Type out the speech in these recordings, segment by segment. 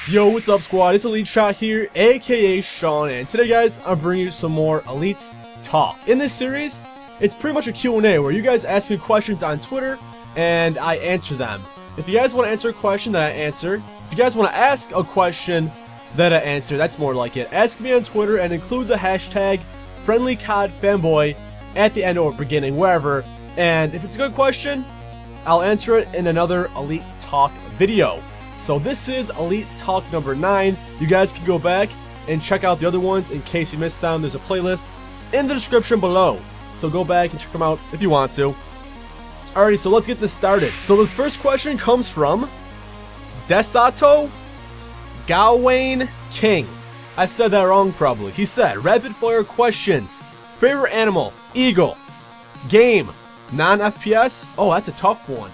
Yo, what's up squad? It's EliteShot here, aka Sean, and today guys, I'm bringing you some more Elite Talk. In this series, it's pretty much a Q&A where you guys ask me questions on Twitter, and I answer them. If you guys want to answer a question, then I answer. If you guys want to ask a question, then I answer. That's more like it. Ask me on Twitter and include the hashtag FriendlyCODFanboy at the end or beginning, wherever. And if it's a good question, I'll answer it in another Elite Talk video. So this is Elite Talk number 9. You guys can go back and check out the other ones in case you missed them. There's a playlist in the description below. So go back and check them out if you want to. Alrighty, so let's get this started. So this first question comes from Desato Gawain King. I said that wrong probably. He said, rapid fire questions. Favorite animal? Eagle. Game? Non-FPS? Oh, that's a tough one.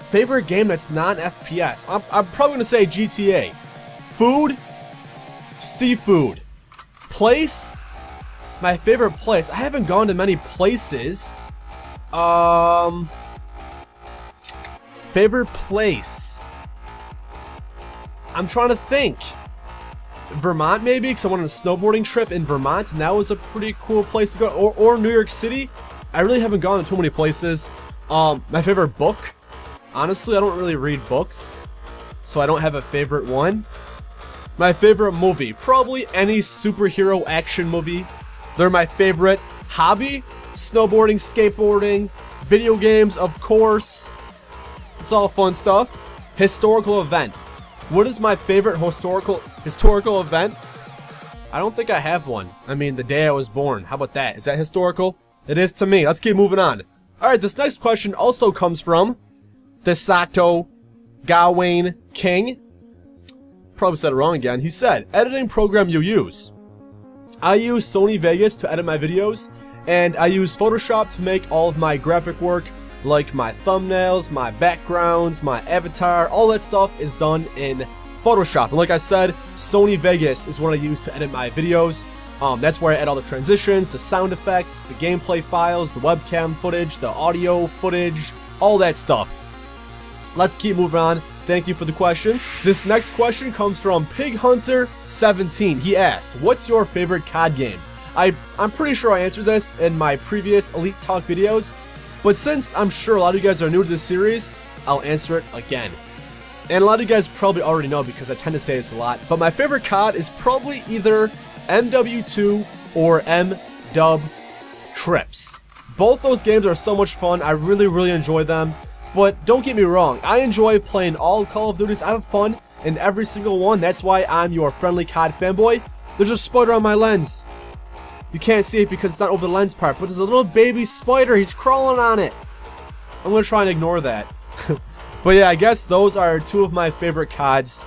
Favorite game that's non-FPS? I'm probably going to say GTA. Food? Seafood. Place? My favorite place? I haven't gone to many places. Favorite place? I'm trying to think. Vermont maybe, because I went on a snowboarding trip in Vermont, and that was a pretty cool place to go. Or New York City. I really haven't gone to too many places. My favorite book? Honestly, I don't really read books, so I don't have a favorite one. My favorite movie? Probably any superhero action movie. They're my favorite. Hobby? Snowboarding, skateboarding, video games, of course. It's all fun stuff. Historical event. What is my favorite historical event? I don't think I have one. I mean, the day I was born. How about that? Is that historical? It is to me. Let's keep moving on. Alright, this next question also comes from Desato Gawain King. Probably said it wrong again. He said, editing program you use. I use Sony Vegas to edit my videos, and I use Photoshop to make all of my graphic work, like my thumbnails, my backgrounds, my avatar. All that stuff is done in Photoshop. And like I said, Sony Vegas is what I use to edit my videos. That's where I add all the transitions, the sound effects, the gameplay files, the webcam footage, the audio footage, all that stuff. Let's keep moving on. Thank you for the questions. This next question comes from PigHunter17. He asked, what's your favorite COD game? I'm pretty sure I answered this in my previous Elite Talk videos, but since I'm sure a lot of you guys are new to this series, I'll answer it again. And a lot of you guys probably already know because I tend to say this a lot, but my favorite COD is probably either MW2 or MW Trips. Both those games are so much fun. I really enjoy them. But don't get me wrong, I enjoy playing all Call of Duties. I have fun in every single one. That's why I'm your friendly COD fanboy. There's a spider on my lens. You can't see it because it's not over the lens part, but there's a little baby spider. He's crawling on it. I'm going to try and ignore that. But yeah, I guess those are two of my favorite CODs.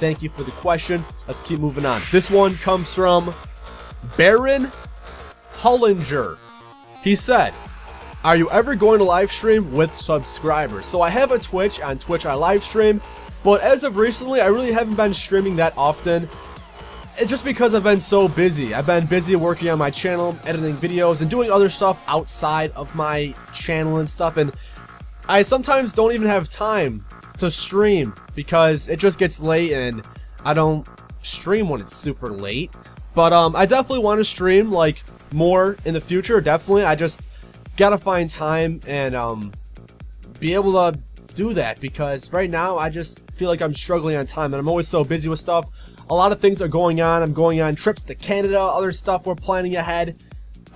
Thank you for the question. Let's keep moving on. This one comes from Baron Hollinger. He said, are you ever going to live stream with subscribers? So I have a Twitch. On Twitch I live stream, but as of recently I really haven't been streaming that often. It's just because I've been so busy. I've been busy working on my channel, editing videos, and doing other stuff outside of my channel and stuff, and I sometimes don't even have time to stream because it just gets late and I don't stream when it's super late. But I definitely want to stream like more in the future. Definitely. I just gotta find time and be able to do that because right now I just feel like I'm struggling on time and I'm always so busy with stuff. A lot of things are going on. I'm going on trips to Canada, other stuff we're planning ahead.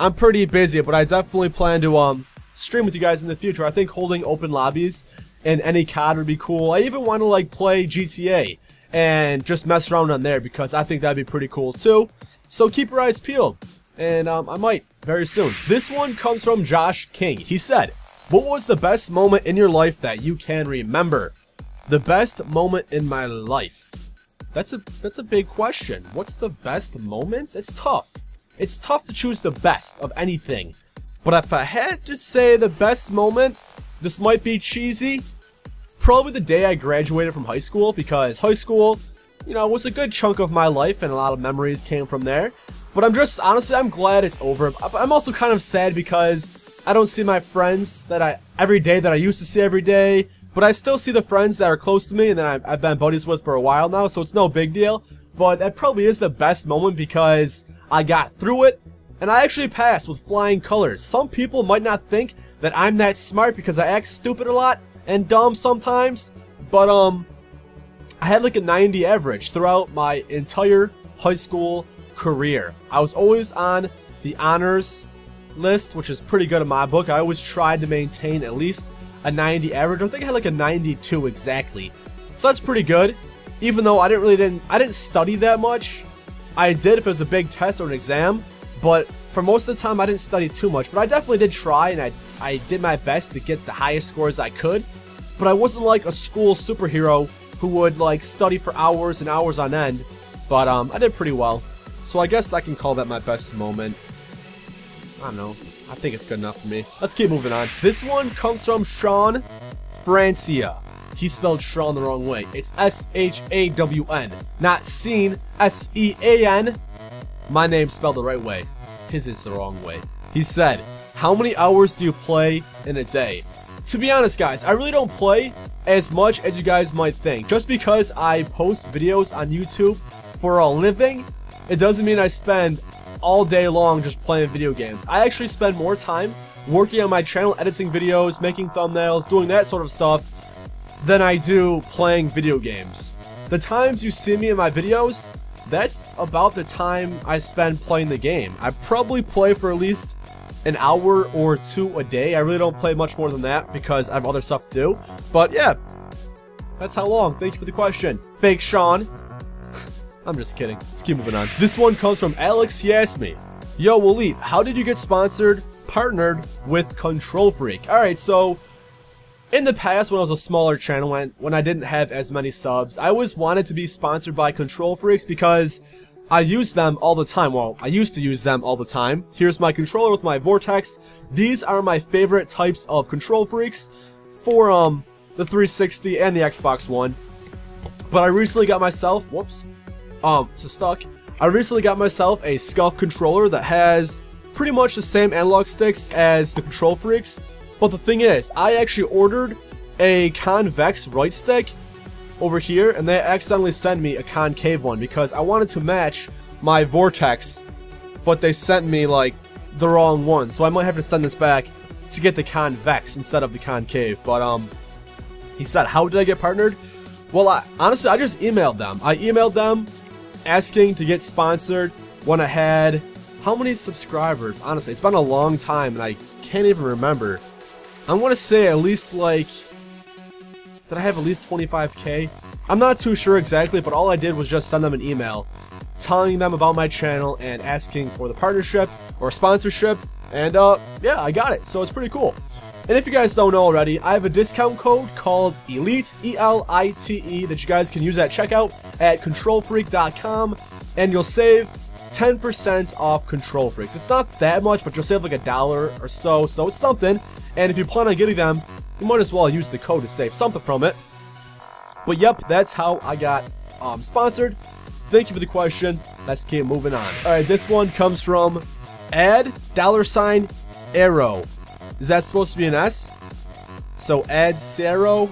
I'm pretty busy, but I definitely plan to stream with you guys in the future. I think holding open lobbies in any COD would be cool. I even want to like play GTA and just mess around on there because I think that'd be pretty cool too. So keep your eyes peeled. And I might very soon. This one comes from Josh King. He said, what was the best moment in your life that you can remember? The best moment in my life. That's a big question. What's the best moments? It's tough. It's tough to choose the best of anything. But if I had to say the best moment, this might be cheesy. Probably the day I graduated from high school, because high school, you know, was a good chunk of my life and a lot of memories came from there. But honestly, I'm glad it's over. I'm also kind of sad because I don't see my friends every day that I used to see every day. But I still see the friends that are close to me and that I've been buddies with for a while now, so it's no big deal. But that probably is the best moment because I got through it, and I actually passed with flying colors. Some people might not think that I'm that smart because I act stupid a lot and dumb sometimes, but I had like a 90 average throughout my entire high school career. I was always on the honors list, which is pretty good in my book. I always tried to maintain at least a 90 average. I think I had like a 92 exactly. So that's pretty good. Even though I didn't study that much. I did if it was a big test or an exam, but for most of the time I didn't study too much. But I definitely did try, and I did my best to get the highest scores I could. But I wasn't like a school superhero who would like study for hours and hours on end. But I did pretty well. So I guess I can call that my best moment. I don't know. I think it's good enough for me. Let's keep moving on. This one comes from Sean Francia. He spelled Sean the wrong way. It's S-H-A-W-N. Not Seen, S-E-A-N. My name's spelled the right way. His is the wrong way. He said, how many hours do you play in a day? To be honest, guys, I really don't play as much as you guys might think. Just because I post videos on YouTube for a living, it doesn't mean I spend all day long just playing video games. I actually spend more time working on my channel, editing videos, making thumbnails, doing that sort of stuff, than I do playing video games. The times you see me in my videos, that's about the time I spend playing the game. I probably play for at least an hour or two a day. I really don't play much more than that because I have other stuff to do. But yeah, that's how long. Thank you for the question, Fake Sean. I'm just kidding. Let's keep moving on. This one comes from Alex. He asked me, yo, Elite, how did you get partnered with KontrolFreek? Alright, so in the past, when I was a smaller channel, when I didn't have as many subs, I always wanted to be sponsored by KontrolFreeks because I use them all the time. Well, I used to use them all the time. Here's my controller with my Vortex. These are my favorite types of KontrolFreeks for the 360 and the Xbox One. But I recently got myself, whoops, it's stuck. I recently got myself a SCUF controller that has pretty much the same analog sticks as the KontrolFreeks. But the thing is, I actually ordered a convex right stick over here, and they accidentally sent me a concave one because I wanted to match my Vortex, but they sent me like the wrong one, so I might have to send this back to get the convex instead of the concave. But he said, how did I get partnered? Well, honestly, I just emailed them. I emailed them asking to get sponsored when I had how many subscribers? Honestly, it's been a long time and I can't even remember. I want to say at least like, did I have at least 25k? I'm not too sure exactly, but all I did was just send them an email telling them about my channel and asking for the partnership or sponsorship, and yeah, I got it, so it's pretty cool. And if you guys don't know already, I have a discount code called ELITE, E-L-I-T-E, that you guys can use at checkout at KontrolFreek.com, and you'll save 10% off KontrolFreeks. It's not that much, but you'll save like $1 or so, so it's something. And if you plan on getting them, you might as well use the code to save something from it. But yep, that's how I got sponsored. Thank you for the question. Let's keep moving on. Alright, this one comes from Add $Arrow. Is that supposed to be an S? So Add Sarah.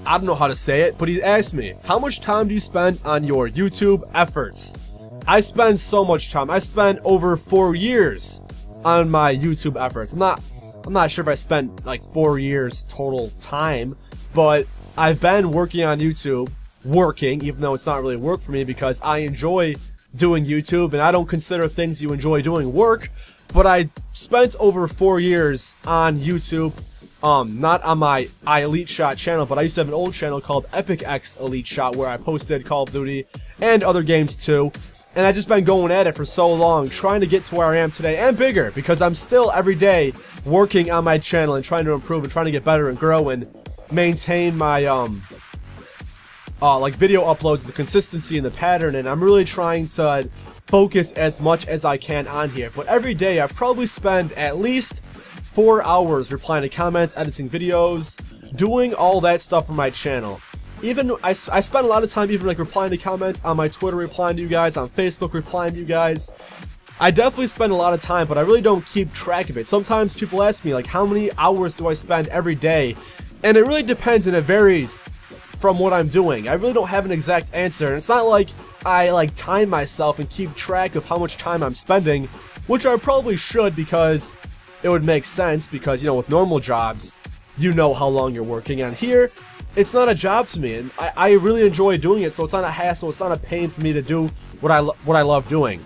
I don't know how to say it, but he asked me, how much time do you spend on your YouTube efforts? I spend so much time. I spent over 4 years on my YouTube efforts. I'm not sure if I spent like 4 years total time, but I've been working on YouTube, even though it's not really work for me because I enjoy doing YouTube and I don't consider things you enjoy doing work. But I spent over 4 years on YouTube, not on my EliteShot channel, but I used to have an old channel called EpicX EliteShot where I posted Call of Duty and other games too. And I've just been going at it for so long, trying to get to where I am today and bigger, because I'm still every day working on my channel and trying to improve and trying to get better and grow and maintain my like video uploads, the consistency and the pattern. And I'm really trying to focus as much as I can on here. But every day I probably spend at least 4 hours replying to comments, editing videos, doing all that stuff for my channel. Even I spend a lot of time even like replying to comments on my Twitter, replying to you guys, on Facebook, replying to you guys. I definitely spend a lot of time, but I really don't keep track of it. Sometimes people ask me like, how many hours do I spend every day And it really depends and it varies from what I'm doing. I really don't have an exact answer, and it's not like I like time myself and keep track of how much time I'm spending, which I probably should, because it would make sense, because, you know, with normal jobs, you know how long you're working, and here, it's not a job to me, and I really enjoy doing it, so it's not a hassle, it's not a pain for me to do what I love doing.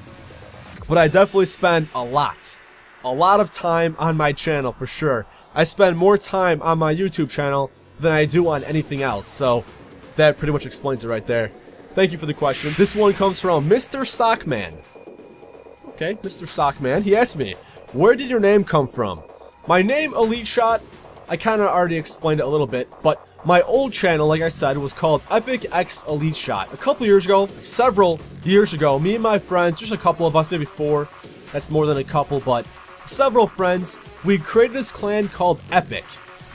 But I definitely spend a lot of time on my channel, for sure. I spend more time on my YouTube channel than I do on anything else, so that pretty much explains it right there. Thank you for the question. This one comes from Mr. Sockman. Okay, Mr. Sockman. He asked me, where did your name come from? My name, EliteShot, I kind of already explained it a little bit, but my old channel, like I said, was called EpicX EliteShot. A couple years ago, several years ago, me and my friends, just a couple of us, maybe 4, that's more than a couple, but several friends, we created this clan called Epic,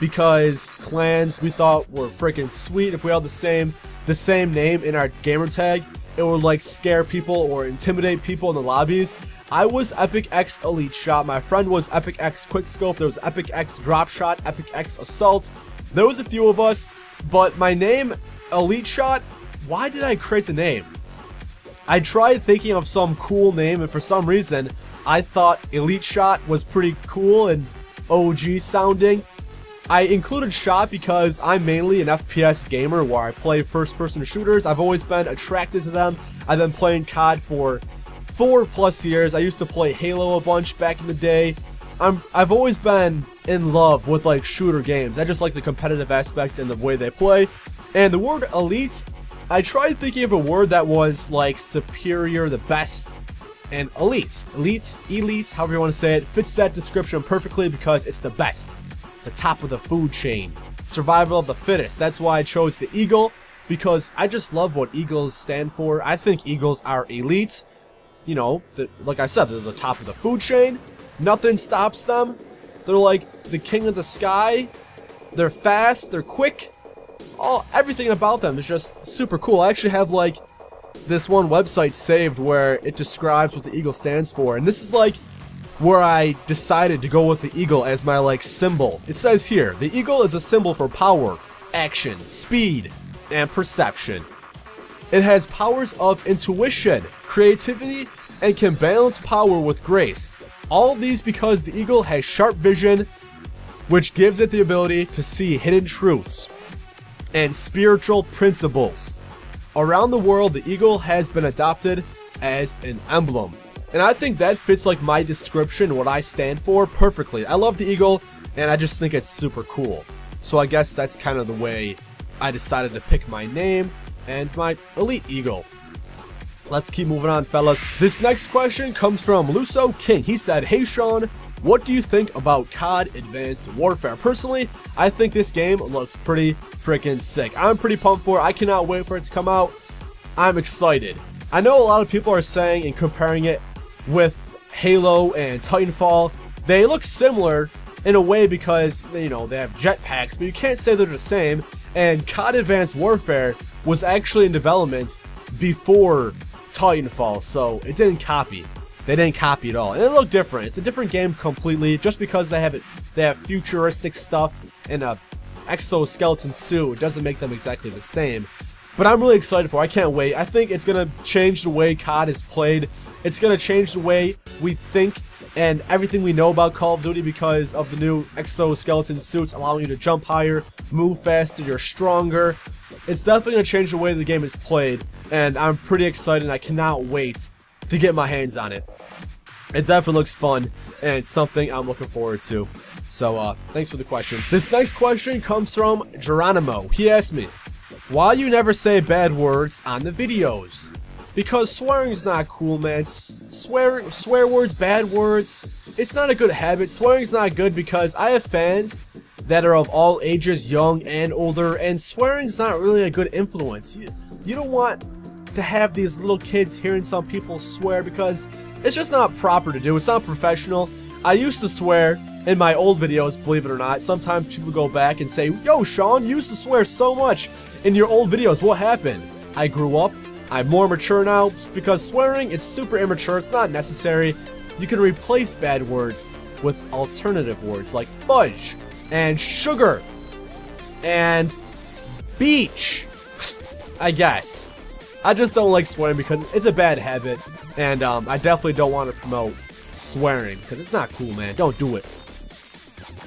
because clans we thought were freaking sweet. If we had the same name in our gamer tag, it would like scare people or intimidate people in the lobbies. I was EpicX EliteShot, my friend was EpicX Quickscope, there was EpicX Dropshot, EpicX Assault. There was a few of us, but my name, EliteShot, why did I create the name? I tried thinking of some cool name, and for some reason, I thought EliteShot was pretty cool and OG sounding. I included shot because I'm mainly an FPS gamer where I play first-person shooters. I've always been attracted to them. I've been playing COD for 4+ years. I used to play Halo a bunch back in the day. I've always been in love with like shooter games. I just like the competitive aspect and the way they play. And the word elite, I tried thinking of a word that was like superior, the best, and elite, however you want to say it, fits that description perfectly because it's the best. The top of the food chain, survival of the fittest. That's why I chose the eagle, because I just love what eagles stand for. I think eagles are elite. You know, like I said, they're the top of the food chain. Nothing stops them. They're like the king of the sky. They're fast, they're quick. Everything about them is just super cool. I actually have like this one website saved where it describes what the eagle stands for, and this is like where I decided to go with the eagle as my like symbol. It says here, the eagle is a symbol for power, action, speed, and perception. It has powers of intuition, creativity, and can balance power with grace. All of these because the eagle has sharp vision, which gives it the ability to see hidden truths and spiritual principles. Around the world, the eagle has been adopted as an emblem. And I think that fits like my description, what I stand for, perfectly. I love the eagle, and I just think it's super cool. So I guess that's kind of the way I decided to pick my name and my elite eagle. Let's keep moving on, fellas. This next question comes from Luso King. He said, hey Sean, what do you think about COD Advanced Warfare? Personally, I think this game looks pretty freaking sick. I'm pretty pumped for it. I cannot wait for it to come out. I'm excited. I know a lot of people are saying and comparing it with Halo and Titanfall. They look similar in a way because, you know, they have jetpacks, but you can't say they're the same. And COD Advanced Warfare was actually in development before Titanfall, so it didn't copy. They didn't copy at all, and it looked different. It's a different game completely. Just because they have futuristic stuff and a exoskeleton suit, it doesn't make them exactly the same. But I'm really excited for it. I can't wait. I think it's gonna change the way COD is played. It's gonna change the way we think and everything we know about Call of Duty because of the new exoskeleton suits allowing you to jump higher, move faster, you're stronger. It's definitely gonna change the way the game is played, and I'm pretty excited and I cannot wait to get my hands on it. It definitely looks fun, and it's something I'm looking forward to. So, thanks for the question. This next question comes from Geronimo. He asked me, why you never say bad words on the videos? Because swearing's not cool, man. Swear words, bad words, it's not a good habit. Swearing's not good because I have fans that are of all ages, young and older, and swearing's not really a good influence. You don't want to have these little kids hearing some people swear because it's just not proper to do. It's not professional. I used to swear in my old videos, believe it or not. Sometimes people go back and say, yo, Sean, you used to swear so much in your old videos. What happened? I grew up. I'm more mature now because swearing, it's super immature. It's not necessary. You can replace bad words with alternative words like fudge and sugar. and beach, I guess. I just don't like swearing because it's a bad habit, and I definitely don't want to promote swearing because it's not cool, man. Don't do it.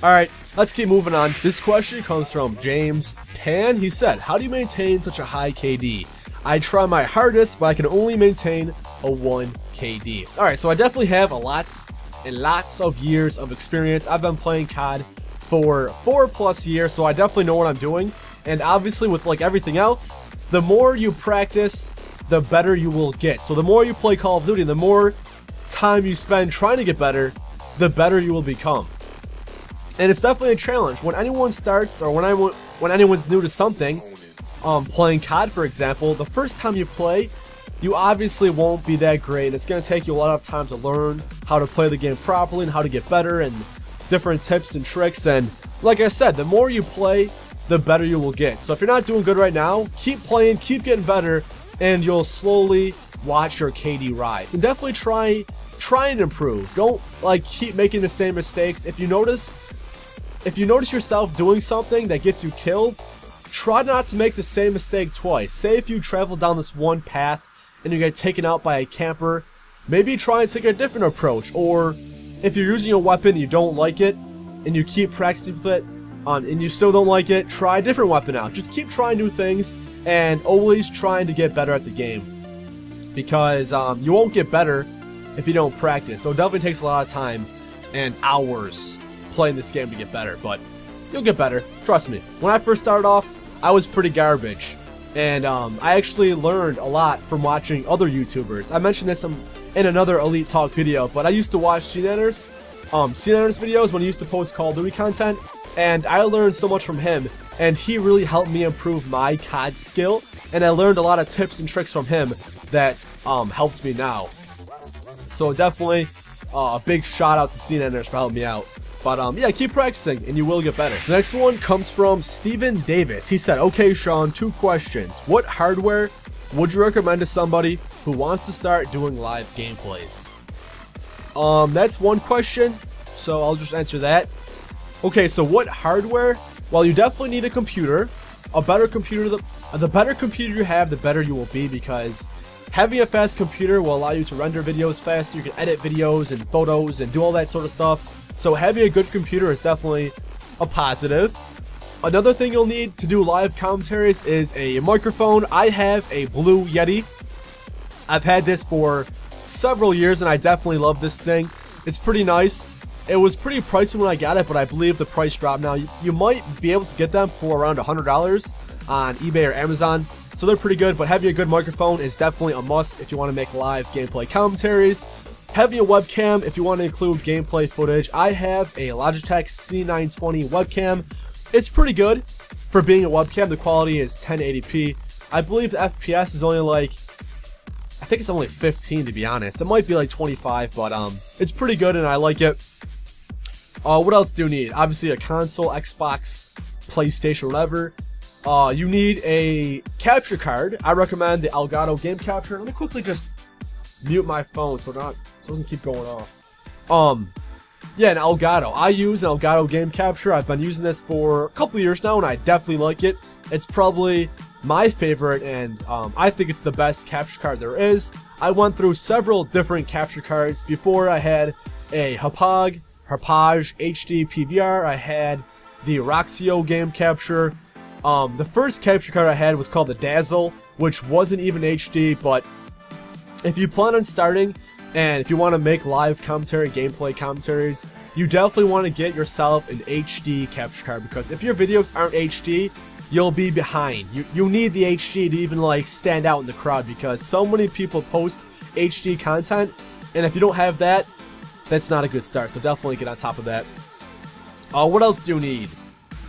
Alright, let's keep moving on. This question comes from James Tan. He said, how do you maintain such a high KD? I try my hardest, but I can only maintain a 1 KD. Alright, so I definitely have lots and lots of years of experience. I've been playing COD for 4+ years, so I definitely know what I'm doing. And obviously with like everything else, the more you practice, the better you will get. So the more you play Call of Duty, the more time you spend trying to get better, the better you will become. And it's definitely a challenge. When anyone starts, or when anyone's new to something, playing COD for example, the first time you play, you obviously won't be that great. It's going to take you a lot of time to learn how to play the game properly and how to get better and different tips and tricks. And like I said, the more you play, the better you will get. So if you're not doing good right now, keep playing, keep getting better, and you'll slowly watch your KD rise. And definitely try and improve. Don't like keep making the same mistakes. If you notice yourself doing something that gets you killed, try not to make the same mistake twice. Say if you travel down this one path and you get taken out by a camper, maybe try and take a different approach. Or if you're using a weapon and you don't like it and you keep practicing with it and you still don't like it, try a different weapon out. Just keep trying new things and always trying to get better at the game, because you won't get better if you don't practice. So it definitely takes a lot of time and hours playing this game to get better, but you'll get better, trust me. When I first started off, I was pretty garbage, and I actually learned a lot from watching other YouTubers. I mentioned this in another EliteTalk video, but I used to watch CNNers videos when he used to post Call of Duty content, and I learned so much from him, and he really helped me improve my COD skill, and I learned a lot of tips and tricks from him that helps me now. So definitely a big shout out to CNNers for helping me out. But yeah, keep practicing and you will get better. The next one comes from Steven Davis. He said, okay Sean, 2 questions. What hardware would you recommend to somebody who wants to start doing live gameplays? That's one question, so I'll just answer that. Okay, so what hardware? Well, you definitely need a computer. A better computer, the better computer you have, the better you will be, because having a fast computer will allow you to render videos faster. You can edit videos and photos and do all that sort of stuff. So having a good computer is definitely a positive. Another thing you'll need to do live commentaries is a microphone. I have a Blue Yeti. I've had this for several years and I definitely love this thing. It's pretty nice. It was pretty pricey when I got it, but I believe the price dropped now. You might be able to get them for around $100 on eBay or Amazon. So they're pretty good, but having a good microphone is definitely a must if you want to make live gameplay commentaries. Having a webcam if you want to include gameplay footage. I have a Logitech C920 webcam. It's pretty good for being a webcam. The quality is 1080p. I believe the FPS is only like, I think it's only 15 to be honest. It might be like 25, but it's pretty good and I like it. What else do you need? Obviously a console, Xbox, PlayStation, whatever. You need a capture card. I recommend the Elgato game capture. Let me quickly just mute my phone so it doesn't keep going off. Yeah, an Elgato. I use an Elgato game capture. I've been using this for a couple years now and I definitely like it. It's probably my favorite and I think it's the best capture card there is. I went through several different capture cards. Before I had a Hauppauge HD PVR. I had the Roxio game capture. The first capture card I had was called the Dazzle, which wasn't even HD, but if you plan on starting and if you want to make live commentary, gameplay commentaries, you definitely want to get yourself an HD capture card, because if your videos aren't HD, you'll be behind. You need the HD to even like stand out in the crowd, because so many people post HD content, and if you don't have that, that's not a good start. So definitely get on top of that. What else do you need?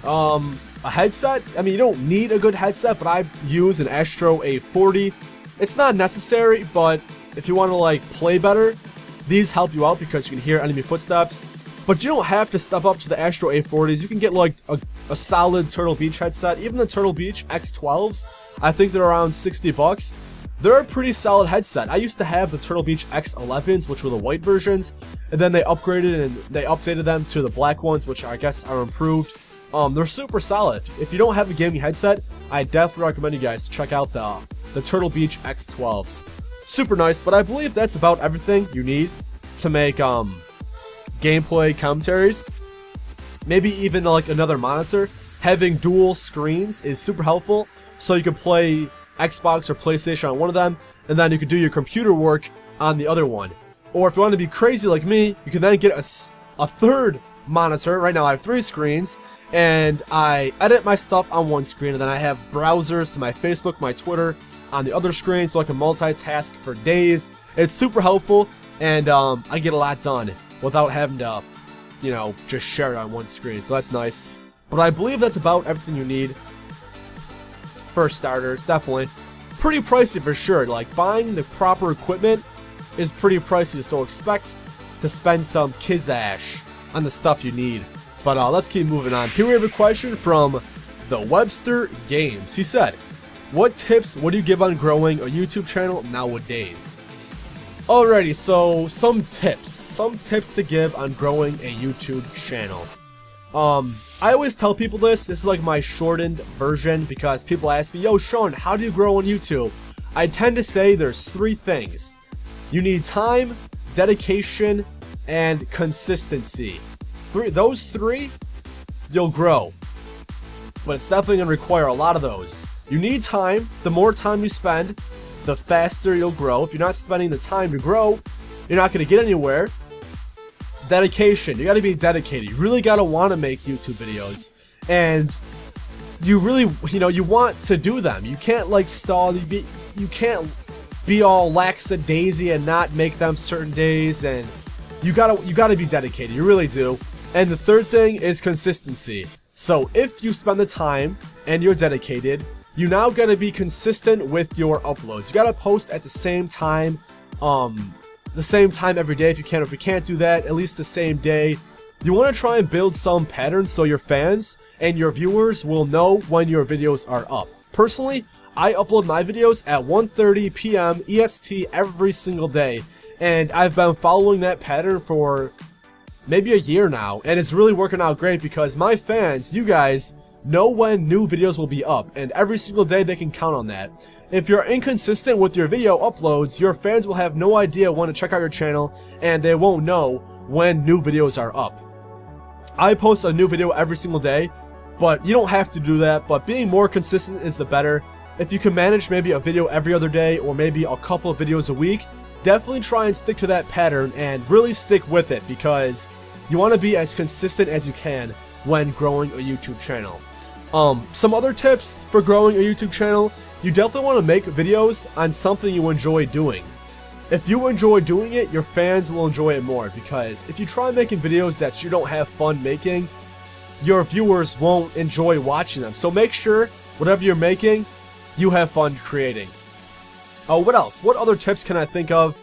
A headset? I mean, you don't need a good headset, but I use an Astro A40. It's not necessary, but if you want to like play better, these help you out because you can hear enemy footsteps. But you don't have to step up to the Astro A40s. You can get like a solid Turtle Beach headset. Even the Turtle Beach X12s, I think they're around 60 bucks. They're a pretty solid headset. I used to have the Turtle Beach X11s, which were the white versions, and then they upgraded and they updated them to the black ones, which I guess are improved. They're super solid. If you don't have a gaming headset, I definitely recommend you guys to check out the Turtle Beach X12s. Super nice, but I believe that's about everything you need to make gameplay commentaries. Maybe even like another monitor. Having dual screens is super helpful, so you can play Xbox or PlayStation on one of them, and then you can do your computer work on the other one. Or if you want to be crazy like me, you can then get a third monitor. Right now I have 3 screens, and I edit my stuff on one screen, and then I have browsers to my Facebook, my Twitter on the other screen, so I can multitask for days. It's super helpful, and I get a lot done without having to, you know, just share it on one screen, so that's nice. But I believe that's about everything you need for starters. Definitely pretty pricey for sure. Like, buying the proper equipment is pretty pricey, so expect to spend some kizash on the stuff you need. But let's keep moving on. Here we have a question from the Webster Games. He said, what tips would you give on growing a YouTube channel nowadays? Alrighty, so some tips to give on growing a YouTube channel. I always tell people this is like my shortened version, because people ask me, yo Sean, how do you grow on YouTube? I tend to say there's 3 things. You need time, dedication, and consistency. Those 3, you'll grow. But it's definitely going to require a lot of those. You need time. The more time you spend, the faster you'll grow. If you're not spending the time to grow, you're not going to get anywhere. Dedication. You got to be dedicated. You really got to want to make YouTube videos. And you really, you know, you want to do them. You can't like stall. You can't be all lackadaisy and not make them certain days. And you gotta be dedicated. You really do. And the third thing is consistency. So if you spend the time and you're dedicated, you now gotta be consistent with your uploads. You gotta post at the same time every day if you can. If you can't do that, at least the same day. You want to try and build some patterns so your fans and your viewers will know when your videos are up. Personally, I upload my videos at 1:30 p.m. EST every single day, and I've been following that pattern for maybe a year now, and it's really working out great because my fans, you guys, know when new videos will be up, and every single day they can count on that. If you're inconsistent with your video uploads, your fans will have no idea when to check out your channel, and they won't know when new videos are up. I post a new video every single day, but you don't have to do that, but being more consistent is the better. If you can manage maybe a video every other day, or maybe a couple of videos a week, definitely try and stick to that pattern and really stick with it, because you want to be as consistent as you can when growing a YouTube channel. Some other tips for growing a YouTube channel: you definitely want to make videos on something you enjoy doing. If you enjoy doing it, your fans will enjoy it more, because if you try making videos that you don't have fun making, your viewers won't enjoy watching them. So make sure whatever you're making, you have fun creating. What else? What other tips can I think of?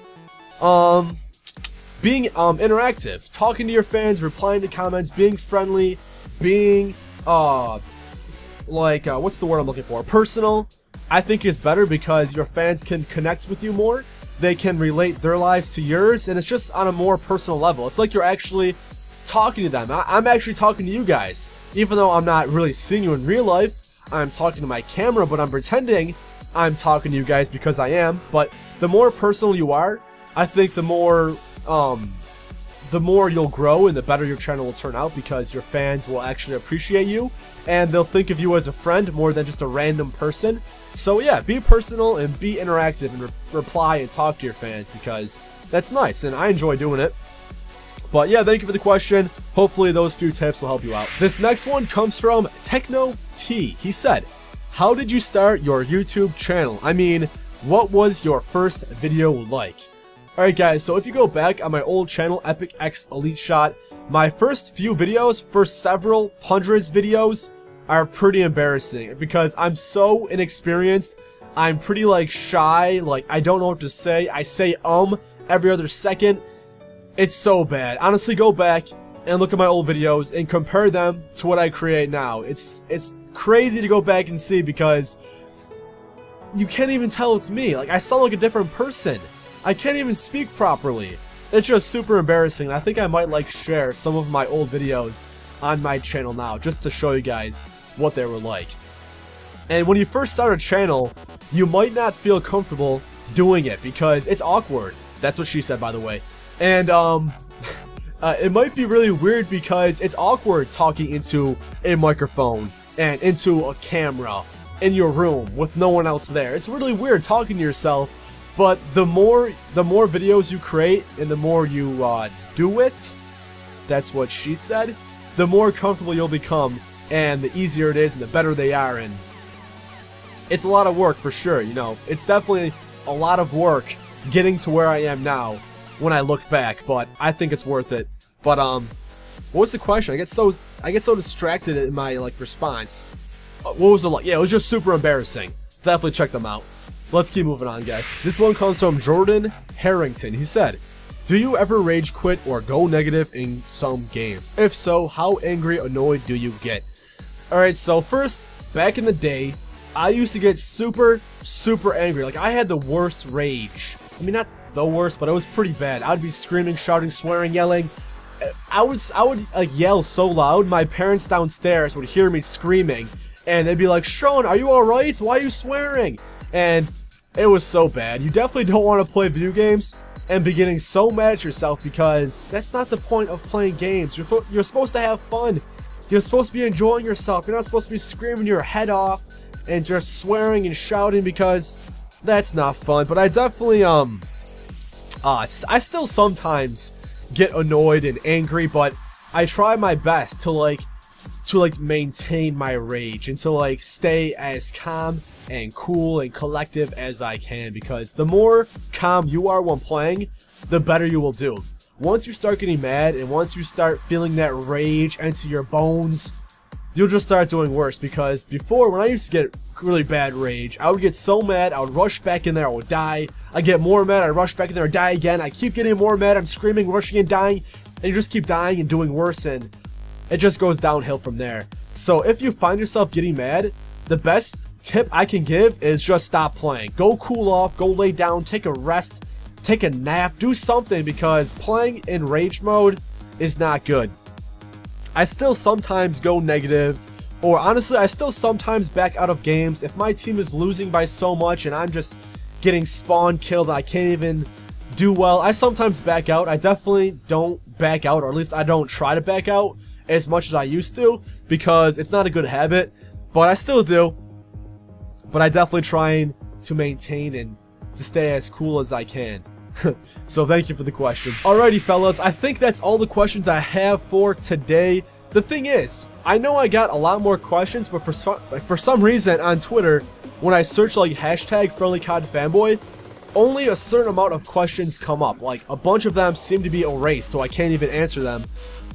Being interactive, talking to your fans, replying to comments, being friendly, being what's the word I'm looking for? Personal, I think is better, because your fans can connect with you more. They can relate their lives to yours, and it's just on a more personal level. It's like you're actually talking to them. I'm actually talking to you guys, even though I'm not really seeing you in real life. I'm talking to my camera, but I'm pretending I'm talking to you guys because I am. But the more personal you are, I think the more you'll grow and the better your channel will turn out, because your fans will actually appreciate you and they'll think of you as a friend more than just a random person. So yeah, be personal and be interactive and reply and talk to your fans, because that's nice and I enjoy doing it. But yeah, thank you for the question. Hopefully those few tips will help you out. This next one comes from Techno T. He said, how did you start your YouTube channel? I mean, what was your first video like? Alright guys, so if you go back on my old channel, Epic X Elite Shot, my first few videos, first several hundreds videos, are pretty embarrassing, because I'm so inexperienced. I'm pretty like shy, like I don't know what to say. I say every other second. It's so bad. Honestly, go back and look at my old videos and compare them to what I create now. It's crazy to go back and see, because you can't even tell it's me. Like, I sound like a different person. I can't even speak properly. It's just super embarrassing. I think I might like share some of my old videos on my channel now, just to show you guys what they were like. And when you first start a channel, you might not feel comfortable doing it because it's awkward. That's what she said, by the way. And it might be really weird because it's awkward talking into a microphone and into a camera in your room with no one else there. It's really weird talking to yourself, but the more videos you create and the more you do it, that's what she said, the more comfortable you'll become and the easier it is and the better they are. And it's a lot of work for sure, you know. It's definitely a lot of work getting to where I am now when I look back, but I think it's worth it. But what was the question? I get so distracted in my response. What was the yeah, it was just super embarrassing. Definitely check them out. Let's keep moving on, guys. This one comes from Jordan Harrington. He said, do you ever rage quit or go negative in some games? If so, how angry, annoyed do you get? Alright, so first, back in the day, I used to get super angry. Like, I had the worst rage. I mean, not the worst, but it was pretty bad. I'd be screaming, shouting, swearing, yelling. I would like yell so loud, my parents downstairs would hear me screaming, and they'd be like, Sean, are you alright? Why are you swearing? And it was so bad. You definitely don't want to play video games and be getting so mad at yourself, because that's not the point of playing games. You're supposed to have fun. You're supposed to be enjoying yourself. You're not supposed to be screaming your head off and just swearing and shouting, because that's not fun. But I definitely I still sometimes get annoyed and angry, but I try my best to maintain my rage and to stay as calm and cool and collective as I can, because the more calm you are when playing, the better you will do. Once you start getting mad and once you start feeling that rage into your bones, you'll just start doing worse. Because before, when I used to get really bad rage, I would get so mad, I would rush back in there, I would die. I get more mad, I rush back in there, I die again. I keep getting more mad, I'm screaming, rushing and dying, and you just keep dying and doing worse, and it just goes downhill from there. So if you find yourself getting mad, the best tip I can give is just stop playing. Go cool off, go lay down, take a rest, take a nap, do something, because playing in rage mode is not good. I still sometimes go negative, or honestly, I still sometimes back out of games. If my team is losing by so much and I'm just getting spawn killed and I can't even do well, I sometimes back out. I definitely don't back out, or at least I don't try to back out as much as I used to, because it's not a good habit, but I still do. But I definitely trying to maintain and to stay as cool as I can. So thank you for the question. Alrighty fellas, I think that's all the questions I have for today. The thing is, I know I got a lot more questions, but for some reason on Twitter, when I search hashtag #FriendlyCODFanboy, only a certain amount of questions come up. Like, a bunch of them seem to be erased, so I can't even answer them.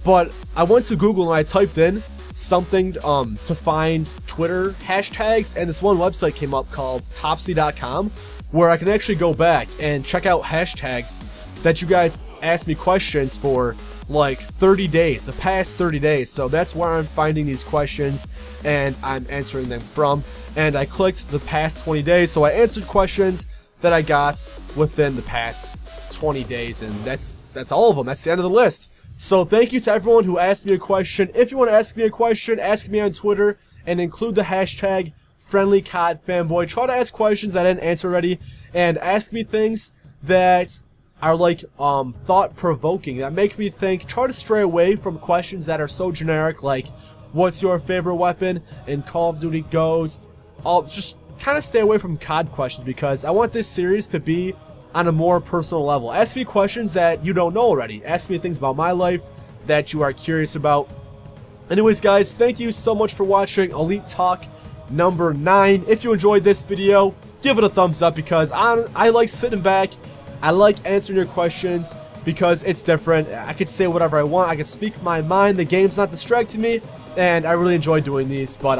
But I went to Google and I typed in something to find Twitter hashtags, and this one website came up called Topsy.com, where I can actually go back and check out hashtags that you guys asked me questions for 30 days, the past 30 days. So that's where I'm finding these questions and I'm answering them from. And I clicked the past 20 days, so I answered questions that I got within the past 20 days, and that's all of them. That's the end of the list. So thank you to everyone who asked me a question. If you want to ask me a question, ask me on Twitter and include the hashtag #FriendlyCODFanboy. Try to ask questions that I didn't answer already, and ask me things that are thought-provoking, that make me think. Try to stray away from questions that are so generic, like what's your favorite weapon in Call of Duty Ghost. Just kind of stay away from COD questions, because I want this series to be on a more personal level. Ask me questions that you don't know already. Ask me things about my life that you are curious about. Anyways guys, thank you so much for watching Elite Talk number 9. If you enjoyed this video, give it a thumbs up, because I like sitting back. I like answering your questions because it's different. I could say whatever I want. I could speak my mind. The game's not distracting me, and I really enjoy doing these. But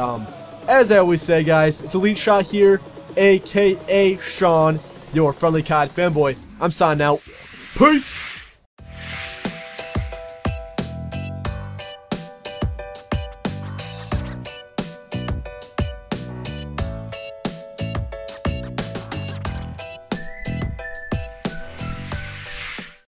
as I always say, guys, it's EliteShot here, aka Sean, your friendly COD fanboy. I'm signing out. Peace!